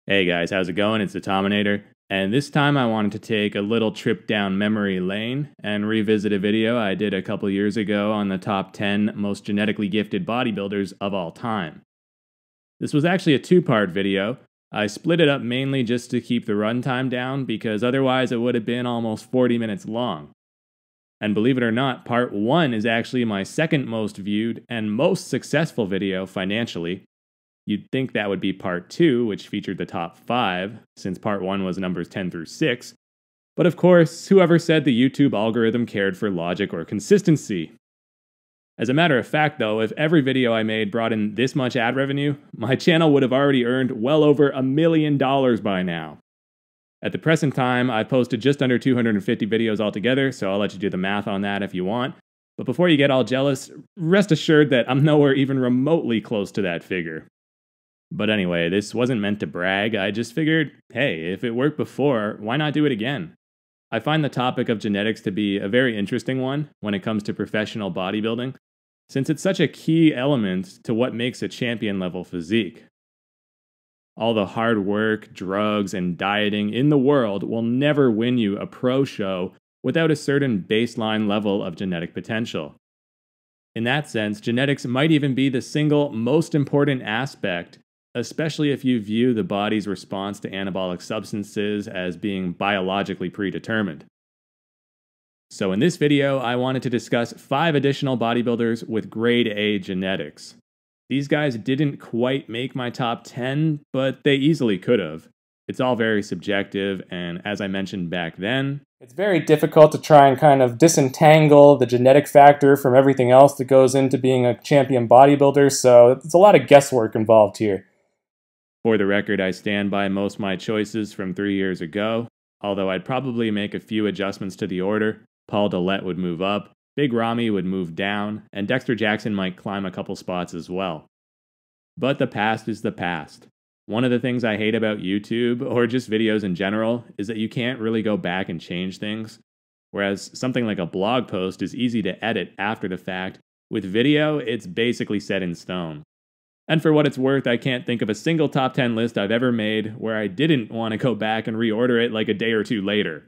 Hey guys, how's it going? It's the Tominator, and this time I wanted to take a little trip down memory lane and revisit a video I did a couple years ago on the top 10 most genetically gifted bodybuilders of all time. This was actually a two-part video. I split it up mainly just to keep the runtime down because otherwise it would have been almost 40 minutes long. And believe it or not, part 1 is actually my second most viewed and most successful video financially. You'd think that would be part 2, which featured the top 5, since part 1 was numbers 10 through 6. But of course, whoever said the YouTube algorithm cared for logic or consistency? As a matter of fact though, if every video I made brought in this much ad revenue, my channel would have already earned well over $1 million by now. At the present time, I've posted just under 250 videos altogether, so I'll let you do the math on that if you want. But before you get all jealous, rest assured that I'm nowhere even remotely close to that figure. But anyway, this wasn't meant to brag. I just figured, hey, if it worked before, why not do it again? I find the topic of genetics to be a very interesting one when it comes to professional bodybuilding, since it's such a key element to what makes a champion-level physique. All the hard work, drugs, and dieting in the world will never win you a pro show without a certain baseline level of genetic potential. In that sense, genetics might even be the single most important aspect, especially if you view the body's response to anabolic substances as being biologically predetermined. So in this video, I wanted to discuss 5 additional bodybuilders with grade A genetics. These guys didn't quite make my top 10, but they easily could have. It's all very subjective, and as I mentioned back then, it's very difficult to try and kind of disentangle the genetic factor from everything else that goes into being a champion bodybuilder, so there's a lot of guesswork involved here. For the record, I stand by most of my choices from 3 years ago, although I'd probably make a few adjustments to the order. Paul Dillette would move up, Big Ramy would move down, and Dexter Jackson might climb a couple spots as well. But the past is the past. One of the things I hate about YouTube, or just videos in general, is that you can't really go back and change things. Whereas something like a blog post is easy to edit after the fact, with video, it's basically set in stone. And for what it's worth, I can't think of a single top 10 list I've ever made where I didn't want to go back and reorder it like a day or two later.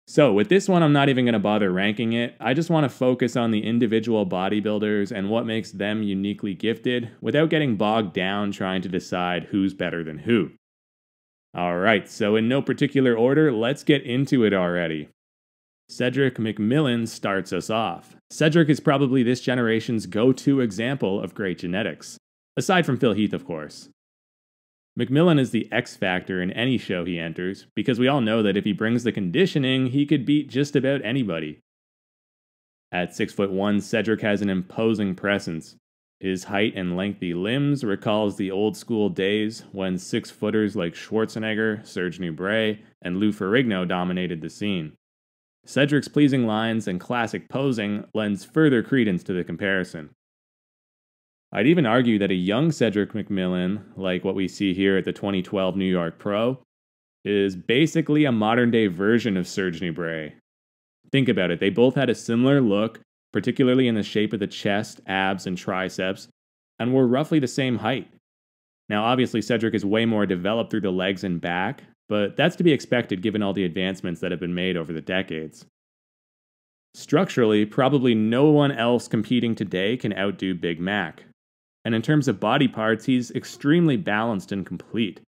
So with this one, I'm not even going to bother ranking it. I just want to focus on the individual bodybuilders and what makes them uniquely gifted without getting bogged down trying to decide who's better than who. Alright, so in no particular order, let's get into it already. Cedric McMillan starts us off. Cedric is probably this generation's go-to example of great genetics, aside from Phil Heath, of course. McMillan is the X factor in any show he enters, because we all know that if he brings the conditioning, he could beat just about anybody. At 6'1", Cedric has an imposing presence. His height and lengthy limbs recalls the old-school days when 6-footers like Schwarzenegger, Serge Nubret, and Lou Ferrigno dominated the scene. Cedric's pleasing lines and classic posing lends further credence to the comparison. I'd even argue that a young Cedric McMillan, like what we see here at the 2012 New York Pro, is basically a modern-day version of Serge Nubret. Think about it, they both had a similar look, particularly in the shape of the chest, abs, and triceps, and were roughly the same height. Now obviously Cedric is way more developed through the legs and back, but that's to be expected given all the advancements that have been made over the decades. Structurally, probably no one else competing today can outdo Big Mac. And in terms of body parts, he's extremely balanced and complete.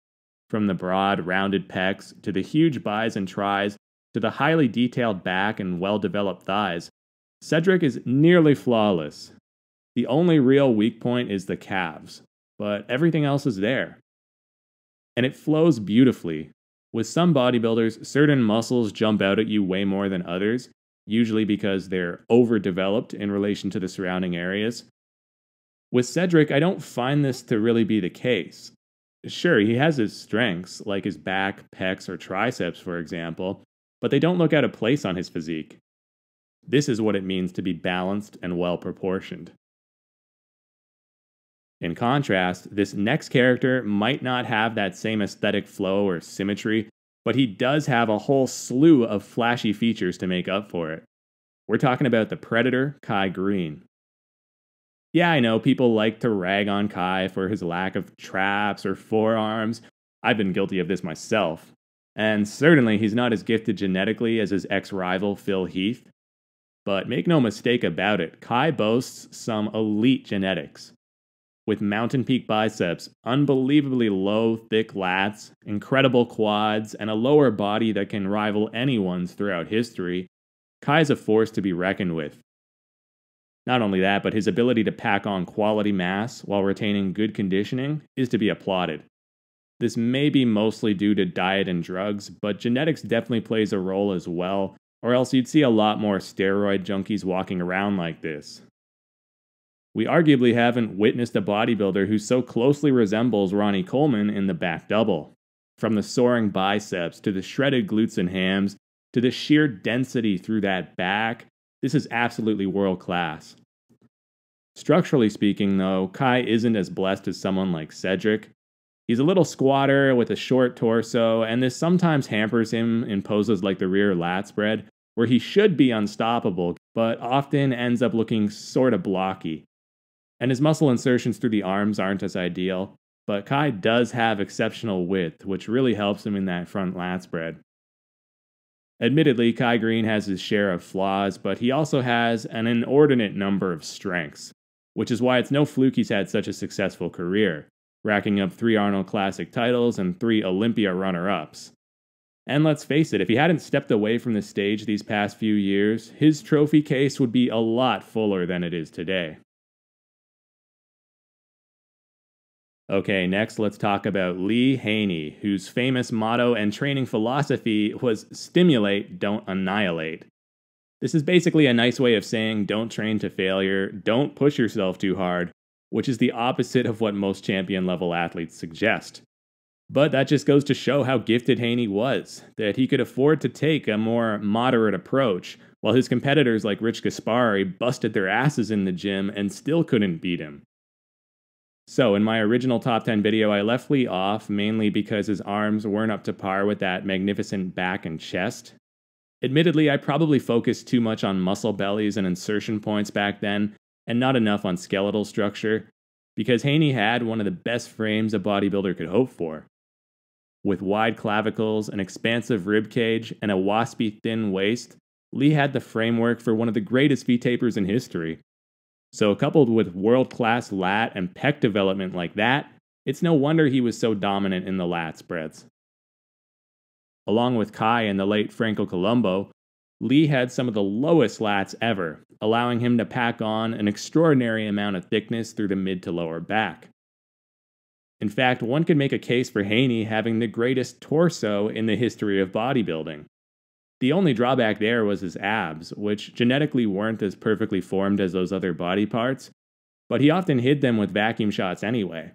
From the broad, rounded pecs, to the huge bis and tris, to the highly detailed back and well-developed thighs, Cedric is nearly flawless. The only real weak point is the calves, but everything else is there. And it flows beautifully. With some bodybuilders, certain muscles jump out at you way more than others, usually because they're overdeveloped in relation to the surrounding areas. With Cedric, I don't find this to really be the case. Sure, he has his strengths, like his back, pecs, or triceps, for example, but they don't look out of place on his physique. This is what it means to be balanced and well-proportioned. In contrast, this next character might not have that same aesthetic flow or symmetry, but he does have a whole slew of flashy features to make up for it. We're talking about the Predator, Kai Greene. Yeah, I know people like to rag on Kai for his lack of traps or forearms, I've been guilty of this myself. And certainly he's not as gifted genetically as his ex-rival Phil Heath. But make no mistake about it, Kai boasts some elite genetics. With mountain peak biceps, unbelievably low, thick lats, incredible quads, and a lower body that can rival anyone's throughout history, Kai's a force to be reckoned with. Not only that, but his ability to pack on quality mass while retaining good conditioning is to be applauded. This may be mostly due to diet and drugs, but genetics definitely plays a role as well, or else you'd see a lot more steroid junkies walking around like this. We arguably haven't witnessed a bodybuilder who so closely resembles Ronnie Coleman in the back double. From the soaring biceps, to the shredded glutes and hams, to the sheer density through that back, this is absolutely world class. Structurally speaking though, Kai isn't as blessed as someone like Cedric. He's a little squatter with a short torso, and this sometimes hampers him in poses like the rear lat spread, where he should be unstoppable, but often ends up looking sorta blocky. And his muscle insertions through the arms aren't as ideal, but Kai does have exceptional width, which really helps him in that front lat spread. Admittedly, Kai Greene has his share of flaws, but he also has an inordinate number of strengths, which is why it's no fluke he's had such a successful career, racking up 3 Arnold Classic titles and 3 Olympia runner-ups. And let's face it, if he hadn't stepped away from the stage these past few years, his trophy case would be a lot fuller than it is today. Okay, next let's talk about Lee Haney, whose famous motto and training philosophy was stimulate, don't annihilate. This is basically a nice way of saying don't train to failure, don't push yourself too hard, which is the opposite of what most champion level athletes suggest. But that just goes to show how gifted Haney was, that he could afford to take a more moderate approach, while his competitors like Rich Gaspari busted their asses in the gym and still couldn't beat him. So, in my original top 10 video, I left Lee off mainly because his arms weren't up to par with that magnificent back and chest. Admittedly, I probably focused too much on muscle bellies and insertion points back then, and not enough on skeletal structure, because Haney had one of the best frames a bodybuilder could hope for. With wide clavicles, an expansive rib cage, and a waspy thin waist, Lee had the framework for one of the greatest V-tapers in history. So coupled with world-class lat and pec development like that, it's no wonder he was so dominant in the lat spreads. Along with Kai and the late Franco Colombo, Lee had some of the lowest lats ever, allowing him to pack on an extraordinary amount of thickness through the mid to lower back. In fact, one could make a case for Haney having the greatest torso in the history of bodybuilding. The only drawback there was his abs, which genetically weren't as perfectly formed as those other body parts, but he often hid them with vacuum shots anyway.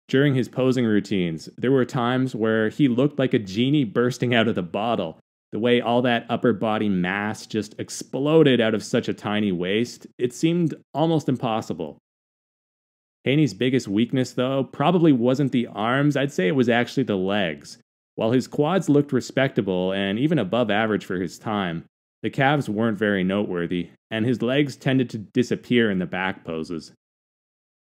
During his posing routines, there were times where he looked like a genie bursting out of the bottle, the way all that upper body mass just exploded out of such a tiny waist. It seemed almost impossible. Haney's biggest weakness, though, probably wasn't the arms, I'd say it was actually the legs. While his quads looked respectable and even above average for his time, the calves weren't very noteworthy, and his legs tended to disappear in the back poses.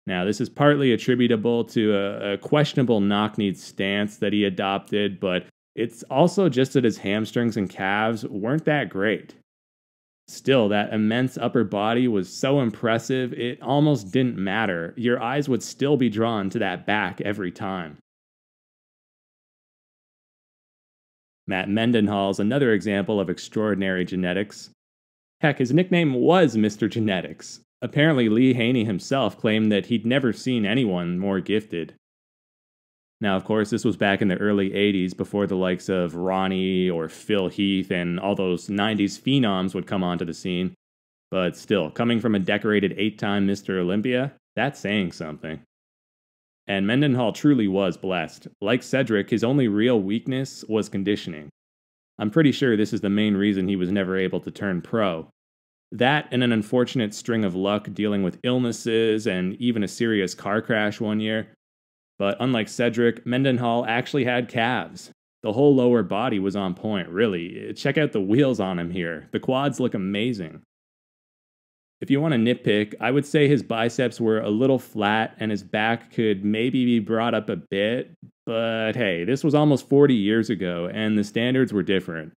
Now, this is partly attributable to a questionable knock-kneed stance that he adopted, but it's also just that his hamstrings and calves weren't that great. Still, that immense upper body was so impressive, it almost didn't matter. Your eyes would still be drawn to that back every time. Matt Mendenhall is another example of extraordinary genetics. Heck, his nickname was Mr. Genetics. Apparently, Lee Haney himself claimed that he'd never seen anyone more gifted. Now, of course, this was back in the early 80s before the likes of Ronnie or Phil Heath and all those 90s phenoms would come onto the scene. But still, coming from a decorated 8-time Mr. Olympia, that's saying something. And Mendenhall truly was blessed. Like Cedric, his only real weakness was conditioning. I'm pretty sure this is the main reason he was never able to turn pro. That and an unfortunate string of luck dealing with illnesses and even a serious car crash one year. But unlike Cedric, Mendenhall actually had calves. The whole lower body was on point, really. Check out the wheels on him here. The quads look amazing. If you want to nitpick, I would say his biceps were a little flat and his back could maybe be brought up a bit, But hey, this was almost 40 years ago, and the standards were different.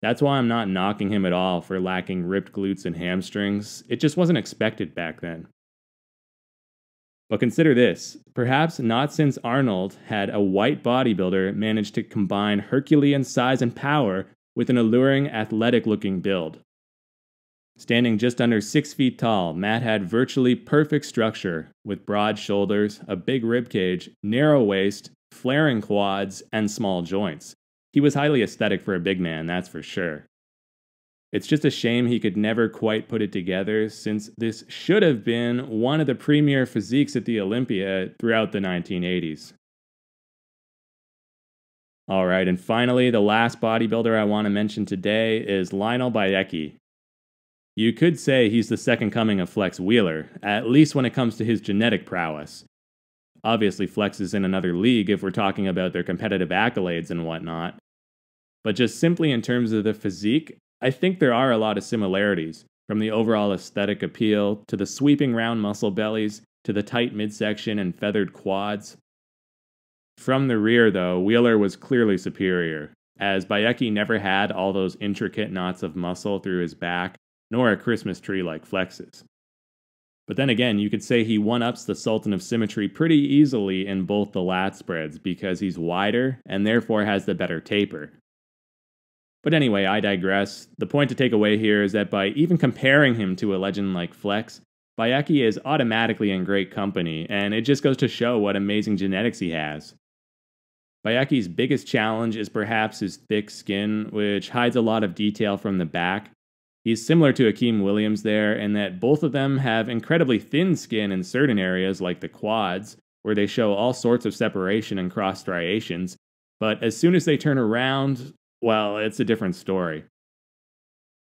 That's why I'm not knocking him at all for lacking ripped glutes and hamstrings. It just wasn't expected back then. But consider this, perhaps not since Arnold had a white bodybuilder managed to combine Herculean size and power with an alluring, athletic-looking build. Standing just under 6 feet tall, Matt had virtually perfect structure, with broad shoulders, a big ribcage, narrow waist, flaring quads, and small joints. He was highly aesthetic for a big man, that's for sure. It's just a shame he could never quite put it together, since this should have been one of the premier physiques at the Olympia throughout the 1980s. Alright, and finally, the last bodybuilder I want to mention today is Lionel Beyeke. You could say he's the second coming of Flex Wheeler, at least when it comes to his genetic prowess. Obviously, Flex is in another league if we're talking about their competitive accolades and whatnot. But just simply in terms of the physique, I think there are a lot of similarities, from the overall aesthetic appeal, to the sweeping round muscle bellies, to the tight midsection and feathered quads. From the rear, though, Wheeler was clearly superior, as Beyeke never had all those intricate knots of muscle through his back, nor a Christmas tree like Flex's. But then again, you could say he one-ups the Sultan of Symmetry pretty easily in both the lat spreads because he's wider and therefore has the better taper. But anyway, I digress. The point to take away here is that by even comparing him to a legend like Flex, Beyeke is automatically in great company, and it just goes to show what amazing genetics he has. Beyeke's biggest challenge is perhaps his thick skin, which hides a lot of detail from the back. He's similar to Akeem Williams there in that both of them have incredibly thin skin in certain areas like the quads, where they show all sorts of separation and cross striations, but as soon as they turn around, well, it's a different story.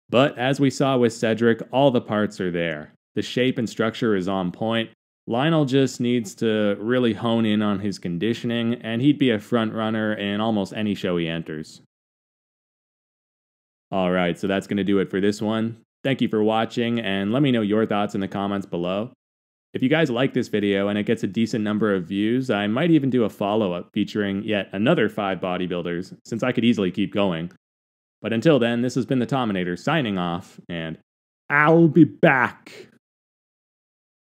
But as we saw with Cedric, all the parts are there. The shape and structure is on point. Lionel just needs to really hone in on his conditioning, and he'd be a front runner in almost any show he enters. Alright, so that's going to do it for this one. Thank you for watching, and let me know your thoughts in the comments below. If you guys like this video and it gets a decent number of views, I might even do a follow-up featuring yet another 5 bodybuilders, since I could easily keep going. But until then, this has been the Tominator signing off, and I'll be back!